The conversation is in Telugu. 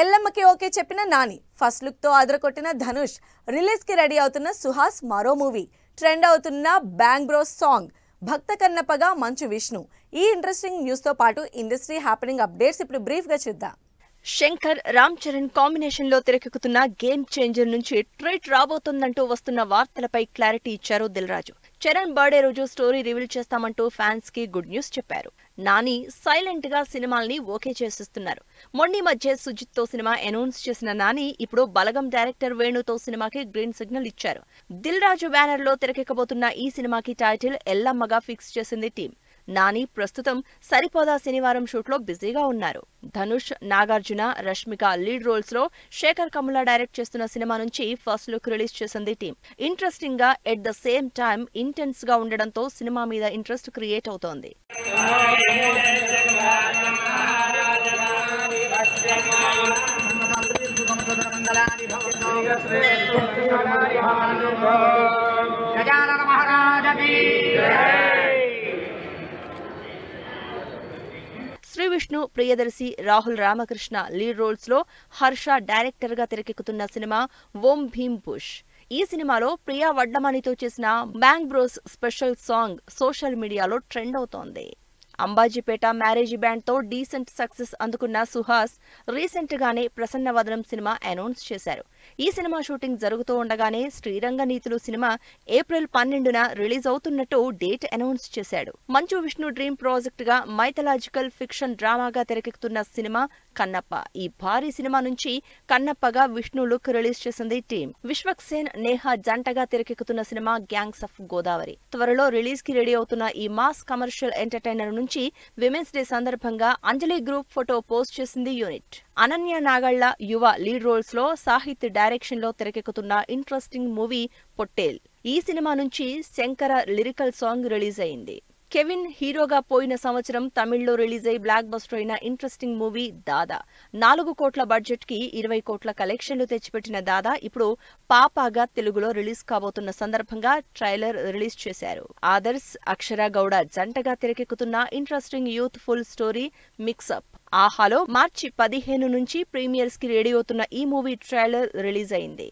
ఎల్లమ్మకి ఓకే చెప్పిన నాని, ఫస్ట్ లుక్ తో అదరకొట్టిన ధనుష్, రిలీజ్ కి రెడీ అవుతున్న సుహాస్ మరో మూవీ, ట్రెండ్ అవుతున్న బ్యాంగ్ బ్రోస్ సాంగ్, భక్త కన్నప్పగా మంచు విష్ణు. ఈ ఇంట్రెస్టింగ్ న్యూస్ తో పాటు ఇండస్ట్రీ హ్యాపెనింగ్ అప్డేట్స్ ఇప్పుడు బ్రీఫ్ గా చూద్దాం. శంకర్ రామ్ చరణ్ కాంబినేషన్ లో తెరకెక్కుతున్న గేమ్ చేంజర్ నుంచి ట్రీట్ రాబోతుందంటూ వస్తున్న వార్తలపై క్లారిటీ ఇచ్చారు దిల్ రాజు. చరణ్ బర్త్డే రోజు స్టోరీ రివీల్ చేస్తామంటూ ఫ్యాన్స్ కి గుడ్ న్యూస్ చెప్పారు. నాని సైలెంట్ గా సినిమాల్ని ఓకే చేసేస్తున్నారు. మొన్న మధ్య సుజిత్ తో సినిమా అనౌన్స్ చేసిన నాని ఇప్పుడు బలగం డైరెక్టర్ వేణుతో సినిమాకి గ్రీన్ సిగ్నల్ ఇచ్చారు. దిల్ రాజు బ్యానర్ లో తెరకెక్కబోతున్న ఈ సినిమాకి టైటిల్ ఎల్లమ్మగా ఫిక్స్ చేసింది టీం. నాని ప్రస్తుతం సరిపోదా శనివారం షూట్ లో బిజీగా ఉన్నారు. ధనుష్, నాగార్జున, రష్మిక లీడ్ రోల్స్ లో శేఖర్ కమ్ముల డైరెక్ట్ చేస్తున్న సినిమా నుంచి ఫస్ట్ లుక్ రిలీజ్ చేసింది టీం. ఇంట్రెస్టింగ్ గా at the same time intense గా ఉండడంతో సినిమా మీద ఇంట్రెస్ట్ క్రియేట్ అవుతోంది. శ్రీ విష్ణు, ప్రియదర్శి, రాహుల్ రామకృష్ణ లీడ్ రోల్స్ లో హర్ష డైరెక్టర్ గా తెరకెక్కుతున్న సినిమా ఓం భీమ్ పుష్. ఈ సినిమాలో ప్రియా వడ్డమణితో చేసిన bang bros special song social మీడియాలో ట్రెండ్ అవుతోంది. అంబాజీపేట మ్యారేజ్ బ్యాండ్ తో డీసెంట్ సక్సెస్ అందుకున్న సుహాస్ రీసెంట్ గానే ప్రసన్నవదనం సినిమా అనౌన్స్ చేశారు. ఈ సినిమా షూటింగ్ జరుగుతూ ఉండగానే శ్రీరంగ నీతులు సినిమా ఏప్రిల్ 12న రిలీజ్ అవుతున్నట్టు డేట్ అనౌన్స్ చేశాడు. మంచు విష్ణు డ్రీమ్ ప్రాజెక్ట్ గా మైథలాజికల్ ఫిక్షన్ డ్రామాగా తెరకెక్కుతున్న సినిమా కన్నప్ప. ఈ భారీ సినిమా నుంచి కన్నప్పగా విష్ణు లుక్ రిలీజ్ చేసింది టీం. విశ్వక్సేన్, నేహా జంటగా తెరకెక్కుతున్న సినిమా గ్యాంగ్స్ ఆఫ్ గోదావరి. త్వరలో రిలీజ్ కి రెడీ అవుతున్న ఈ మాస్ కమర్షియల్ ఎంటర్టైనర్ నుంచి విమెన్స్ డే సందర్భంగా అంజలి గ్రూప్ ఫోటో పోస్ట్ చేసింది యూనిట్. అనన్య నాగళ్ల యువ లీడ్ రోల్స్ లో సాహిత్ డైరెక్షన్ లో తెరకెక్కుతున్న ఇంట్రెస్టింగ్ మూవీ పొట్టేల్. ఈ సినిమా నుంచి శంకర లిరికల్ సాంగ్ రిలీజ్ అయింది. కెవిన్ హీరోగా పోయిన సంవత్సరం తమిళ్లో రిలీజ్ అయి బ్లాక్ బస్టర్ అయిన ఇంట్రెస్టింగ్ మూవీ దాదా. 4 కోట్ల బడ్జెట్ కి 20 కోట్ల కలెక్షన్లు తెచ్చిపెట్టిన దాదా ఇప్పుడు పాపాగా తెలుగులో రిలీజ్ కాబోతున్న సందర్భంగా ట్రైలర్ రిలీజ్ చేశారు. ఆదర్శ్, అక్షర గౌడ జంటగా తెరకెక్కుతున్న interesting youth full story mix up. ఆహాలో మార్చి 15 నుంచి ప్రీమియర్స్ కి రెడీ అవుతున్న ఈ మూవీ ట్రైలర్ రిలీజ్ అయింది.